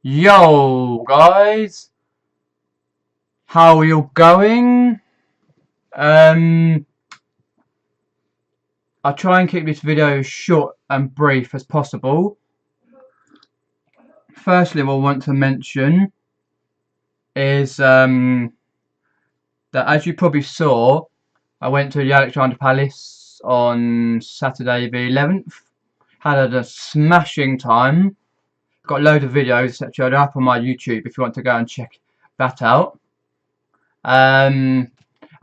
Yo guys, how are you going? Um, I'll try and keep this video short and brief as possible. Firstly, what I want to mention is that as you probably saw, I went to the Alexandra Palace on Saturday the 11th. Had a smashing time. Got a load of videos, etc. They're up on my YouTube if you want to go and check that out. I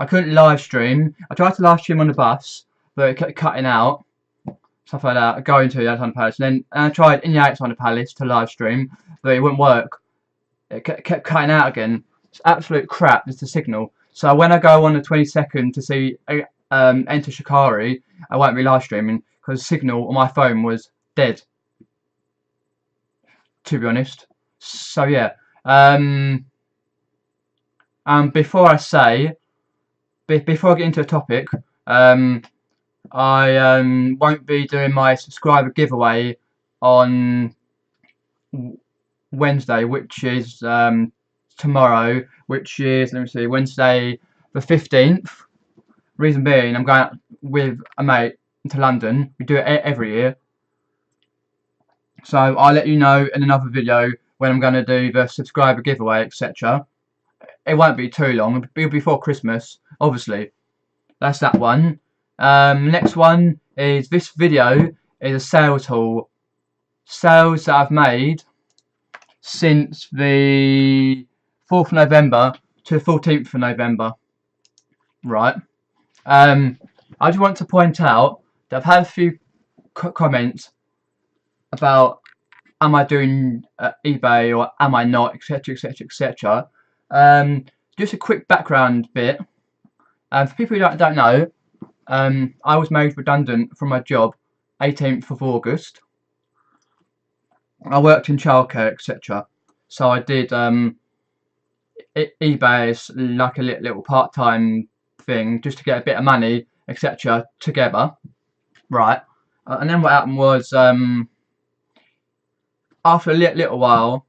couldn't live stream. I tried to live stream on the bus, but it kept cutting out. Stuff like that. Going to the Alexandra Palace, and I tried in the Alexandra Palace to live stream, but it wouldn't work. It kept cutting out again. It's absolute crap. It's the signal. So when I go on the 22nd to see Enter Shikari, I won't be live streaming because the signal on my phone was dead. To be honest. So yeah. Before I get into the topic, I won't be doing my subscriber giveaway on Wednesday, which is tomorrow, which is, let me see, Wednesday the 15th. Reason being, I'm going out with a mate to London. We do it every year. So I'll let you know in another video when I'm going to do the subscriber giveaway, etc. It won't be too long. It'll be before Christmas, obviously. That's that one. Next one is this video is a sales haul. Sales that I've made since the 4th of November to the 14th of November. Right. I just want to point out that I've had a few comments about am I doing eBay or am I not, etc, etc, etc. Just a quick background bit. For people who don't know, I was made redundant from my job 18th of August. I worked in childcare, etc. So I did eBay as like a little part-time thing just to get a bit of money, etc. together. Right. And then what happened was after a little while,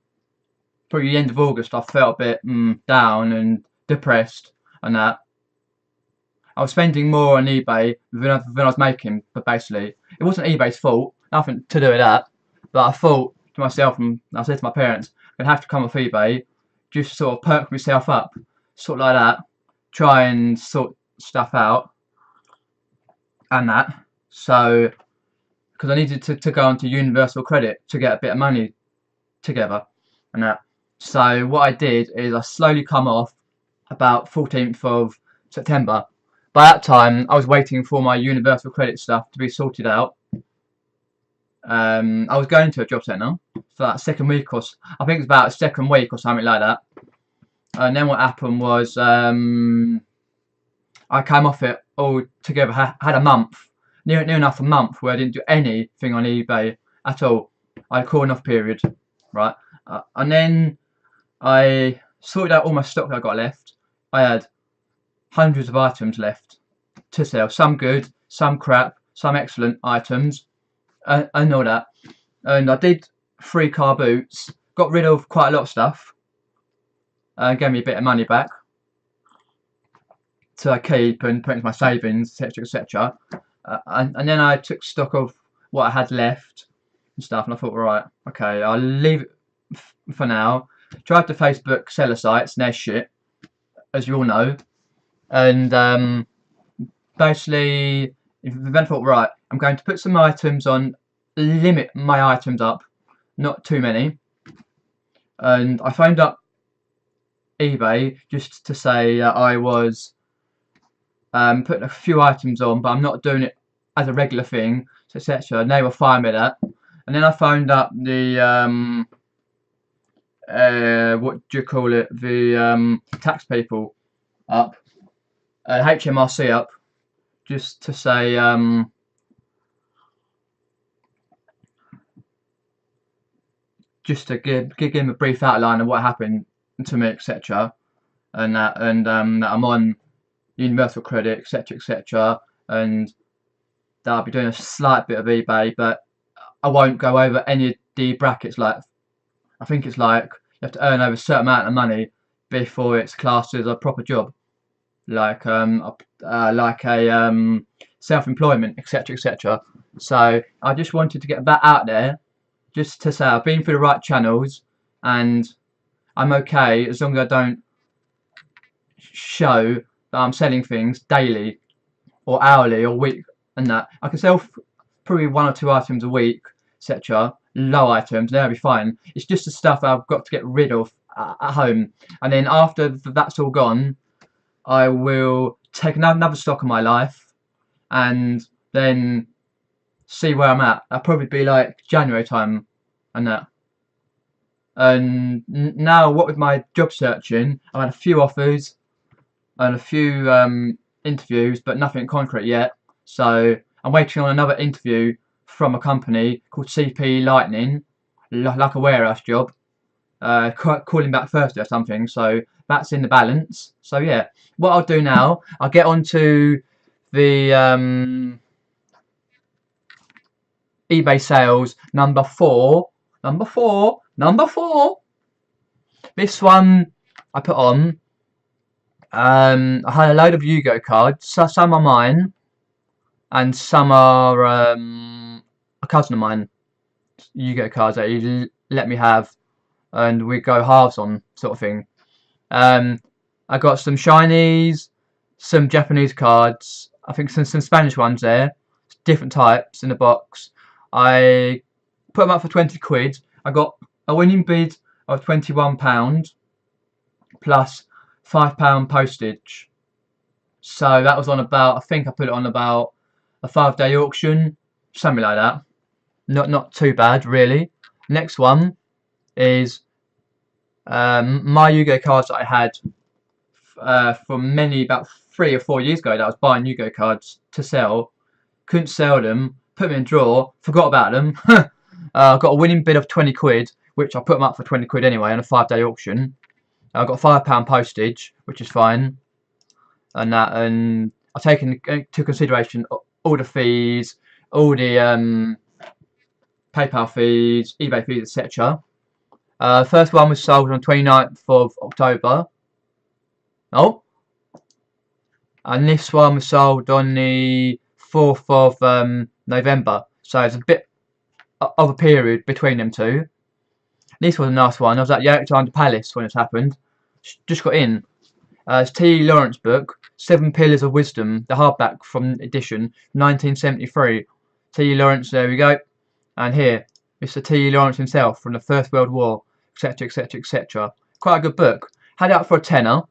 probably the end of August, I felt a bit down and depressed and that. I was spending more on eBay than I was making, but basically, it wasn't eBay's fault, nothing to do with that. But I thought to myself, and I said to my parents, I'm going to have to come off eBay, just sort of perk myself up, sort of like that, try and sort stuff out, and that. So, because I needed to go onto Universal Credit to get a bit of money together, and that. So what I did is I slowly come off about 14th of September. By that time, I was waiting for my Universal Credit stuff to be sorted out. I was going to a job centre for that second week, or I think it's about a second week or something like that. And then what happened was I came off it all together. Had a month, near enough a month, where I didn't do anything on eBay at all. I had a cooling off period, right? And then I sorted out all my stock that I got left. I had hundreds of items left to sell. Some good, some crap, some excellent items, and all that. And I did 3 car boots. Got rid of quite a lot of stuff. Gave me a bit of money back to keep and put into my savings, etc, etc. And then I took stock of what I had left and stuff, and I thought, right, okay, I'll leave it for now. Tried the Facebook seller sites, and they're shit, as you all know. And basically, then I thought, right, I'm going to put some items on, limit my items up, not too many. And I phoned up eBay just to say I was putting a few items on, but I'm not doing it as a regular thing, etc. And they were fine with that. And then I phoned up the what do you call it? The tax people up, HMRC up, just to say just to give him a brief outline of what happened to me, etc. And that I'm on Universal Credit, etc, etc, and that I'll be doing a slight bit of eBay, but I won't go over any of the brackets like I think it's like you have to earn over a certain amount of money before it's classed as a proper job, like a self-employment, etc., etc. So I just wanted to get that out there, just to say I've been through the right channels, and I'm okay as long as I don't show that I'm selling things daily or hourly or week, and that I can sell probably 1 or 2 items a week, etc. Low items, that'll be fine. It's just the stuff I've got to get rid of at home, and then after that's all gone, I will take another stock of my life and then see where I'm at. That'll probably be like January time and that. And now, what with my job searching, I've had a few offers and a few interviews, but nothing concrete yet. So I'm waiting on another interview from a company called CP Lightning, like a warehouse job. Calling back Thursday or something. So that's in the balance. So yeah, what I'll do now, I'll get onto the eBay sales number 4. This one I put on. I had a load of Yu-Gi-Oh cards. So some are mine, and some are a cousin of mine. Yu-Gi-Oh cards that he let me have, and we go halves on, sort of thing. I got some shinies, some Japanese cards. I think some Spanish ones there, different types in the box. I put them up for 20 quid. I got a winning bid of £21 plus £5 postage. So that was on about, I think I put it on about a 5-day auction, something like that. Not too bad really. Next one is my Yu-Gi-Oh cards that I had from about 3 or 4 years ago that I was buying Yu-Gi-Oh cards to sell. Couldn't sell them, put them in a drawer, forgot about them. Got a winning bid of 20 quid, which I put them up for 20 quid anyway on a 5-day auction. I got £5 postage, which is fine, and I've taken into consideration all the fees, all the PayPal fees, eBay fees, etc. First one was sold on 29th of October. Oh, and this one was sold on the 4th of November. So it's a bit of a period between them two. This was a nice one. I was at Alexandra Palace when it happened. Just got in. It's T. Lawrence book, 7 Pillars of Wisdom, the hardback from edition 1973. T. Lawrence, there we go. And here, Mr. T. Lawrence himself from the First World War, etc., etc., etc. Quite a good book. Had it out for a tenner.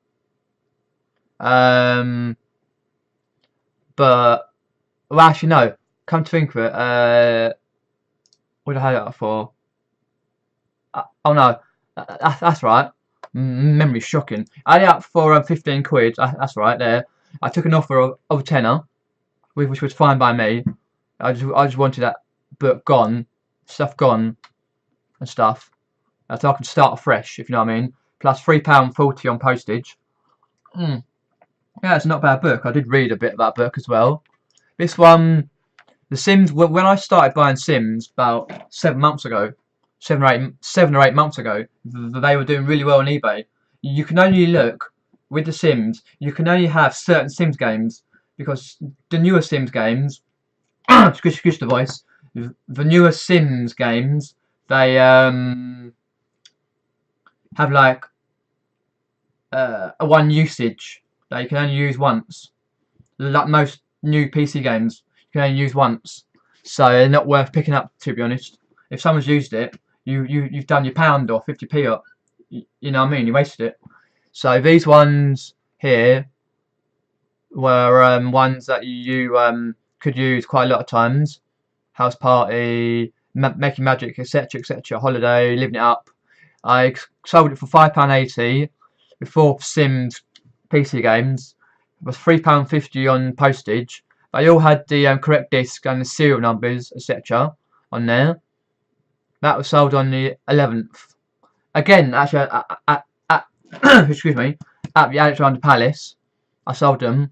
But well, actually no. Come to think of it, what did I have it out for? Oh no, that's right. Memory's shocking. I had it out for 15 quid. That's right there. I took an offer of a tenner, which was fine by me. I just wanted that book gone, stuff gone, and stuff, so I can start afresh, if you know what I mean. Plus £3.40 on postage. Yeah, it's not a bad book. I did read a bit of that book as well. This one, The Sims. When I started buying Sims about 7 months ago, 7 or 8 months ago, they were doing really well on eBay. You can only look with the Sims. You can only have certain Sims games, because the newer Sims games, excuse the voice. The newer Sims games, they have like a one usage that you can only use once. Like most new PC games, you can only use once, so they're not worth picking up, to be honest. If someone's used it, you've done your £1 or 50p up. You know what I mean? You wasted it. So these ones here were ones that you could use quite a lot of times. House party, making magic, etc., etc. Holiday, living it up. I sold it for £5.80 before Sims PC games. It was £3.50 on postage. They all had the correct disc and the serial numbers, etc. on there. That was sold on the 11th. Again, actually, excuse me, at the Alexandra Palace. I sold them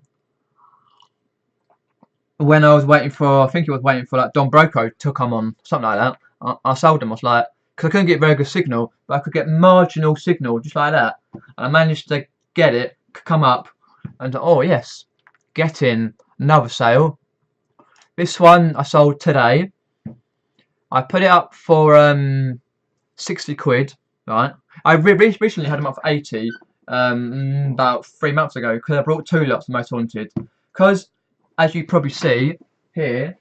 when I think he was waiting for like Don Broco to come on, something like that. I sold them. I was like, because I couldn't get very good signal, but I could get marginal signal just like that, and I managed to get it come up, and oh yes, get in another sale. This one I sold today. I put it up for 60 quid, right? I recently had them up for 80 about 3 months ago because I brought 2 lots of Most Haunted. Because, as you probably see here,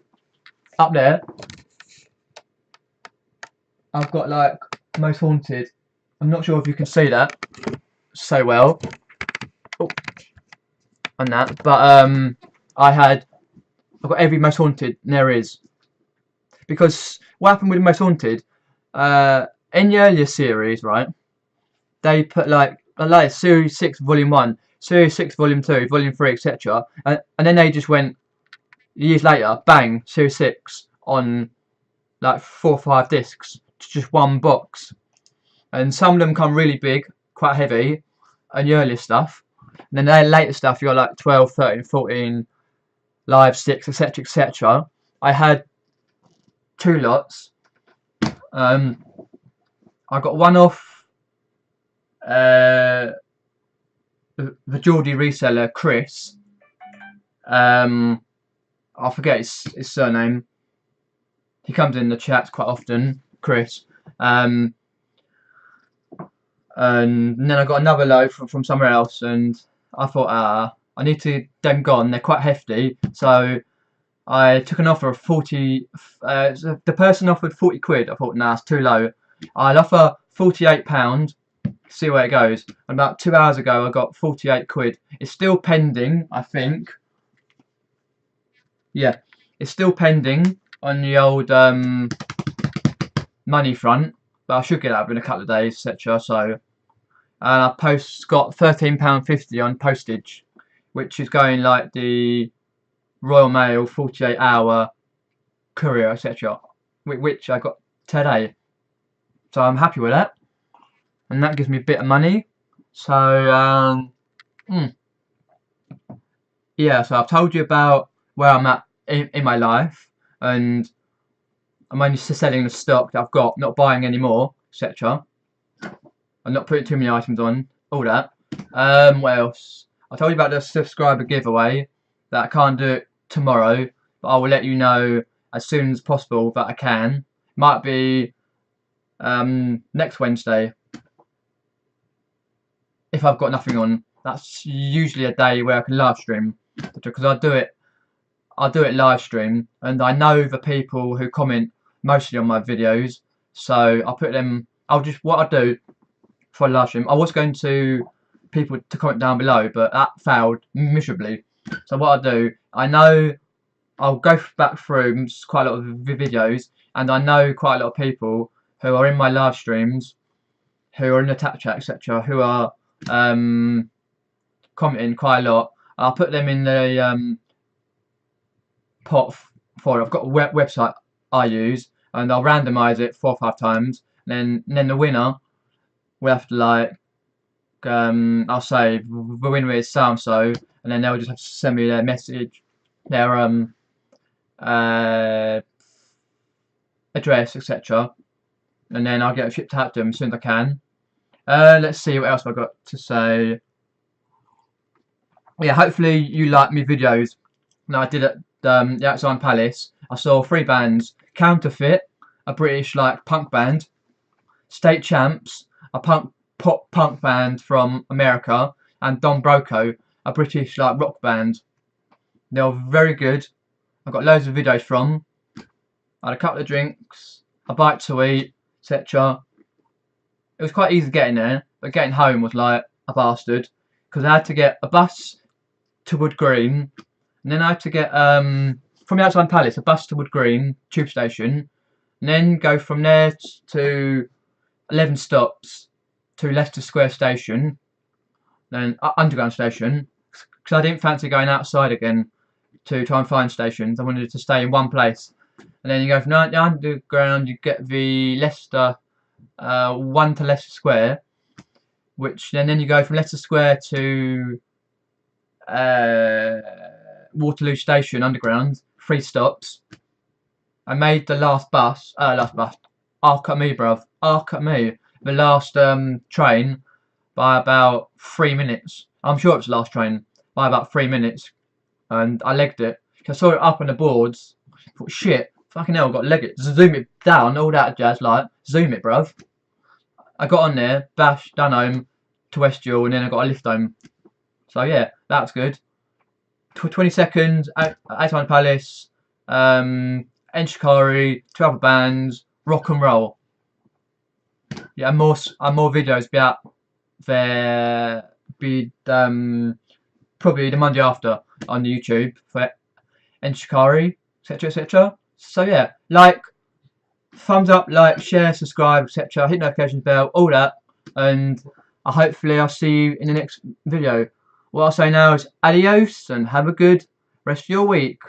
up there, I've got like Most Haunted. I'm not sure if you can see that so well. Oh, on that, but I've got every Most Haunted there is. Because what happened with Most Haunted, in the earlier series, right? They put like Series 6 Volume 1, Series 6 Volume 2, Volume 3, etc. And then they just went, years later, bang, Series 6 on like 4 or 5 discs, just one box. And some of them come really big, quite heavy, and the earlier stuff. And then their later stuff, you got like 12, 13, 14, Live 6, etc, etc. I had 2 lots. I got one off the Geordie reseller, Chris. I forget his surname. He comes in the chat quite often, Chris. And then I got another load from somewhere else, and I thought, I need to get them gone. They're quite hefty, so I took an offer of 40. The person offered 40 quid. I thought, nah, it's too low. I'll offer £48. See where it goes. And about 2 hours ago, I got 48 quid. It's still pending, I think. Yeah, it's still pending on the old money front, but I should get that in a couple of days, etc. So, and I got £13.50 on postage, which is going like the Royal Mail 48-hour courier, etc. Which I got today. So I'm happy with that. And that gives me a bit of money. So yeah, so I've told you about where I'm at in my life, and I'm only selling the stock that I've got, not buying any more, etc. I'm not putting too many items on, all that. What else? I told you about the subscriber giveaway, that I can't do it tomorrow, but I will let you know as soon as possible that I can. Might be next Wednesday, if I've got nothing on. That's usually a day where I can live stream, because I'll do it live stream, and I know the people who comment mostly on my videos, so I'll put them. What I'll do for a live stream, I was going to people to comment down below, but that failed miserably. So what I'll do, I know I'll go back through quite a lot of videos, and I know quite a lot of people who are in my live streams, who are in the tap chat, etc., who are commenting quite a lot. I'll put them in the pot for it. I've got a website I use, and I'll randomise it 4 or 5 times. And then the winner will have to, like, I'll say the winner is so and so, and then they'll just have to send me their message, their address, etc. And then I'll get it shipped out to them as soon as I can. Let's see what else I've got to say. Yeah, hopefully you like my videos. Now, I did at the Outside Palace. I saw 3 bands: Counterfeit, a British like punk band; State Champs, a pop punk band from America; and Don Broco, a British like rock band. They were very good. I got loads of videos from. I had a couple of drinks, a bite to eat, etc. It was quite easy getting there, but getting home was like a bastard, because I had to get a bus to Wood Green, and then I had to get from the Outside Palace a bus to Wood Green tube station, and then go from there to 11 stops to Leicester Square station, then Underground station, because I didn't fancy going outside again to try and find stations. I wanted to stay in one place. And then you go from the Underground, you get the Leicester 1 to Leicester Square, which then you go from Leicester Square to Waterloo Station Underground, 3 stops. I made the last bus, arc at me, bruv. Arc at me. The last train by about 3 minutes. I'm sure it was the last train by about 3 minutes, and I legged it. I saw it up on the boards. I thought, shit, fucking hell, got to leg it. Zoom it down, all that jazz, like zoom it, bruv. I got on there, bash, done home to Westfield, and then I got a lift home. So yeah, that's good. 20 seconds, Eight Palace, Enshikari, 2 other bands, rock and roll. Yeah, and more videos be out there. Be probably the Monday after on the YouTube for Enshikari, etc., etc. So yeah, like, thumbs up, like, share, subscribe, etc. Hit notification bell, all that, and hopefully I'll see you in the next video. What I'll say now is adios and have a good rest of your week.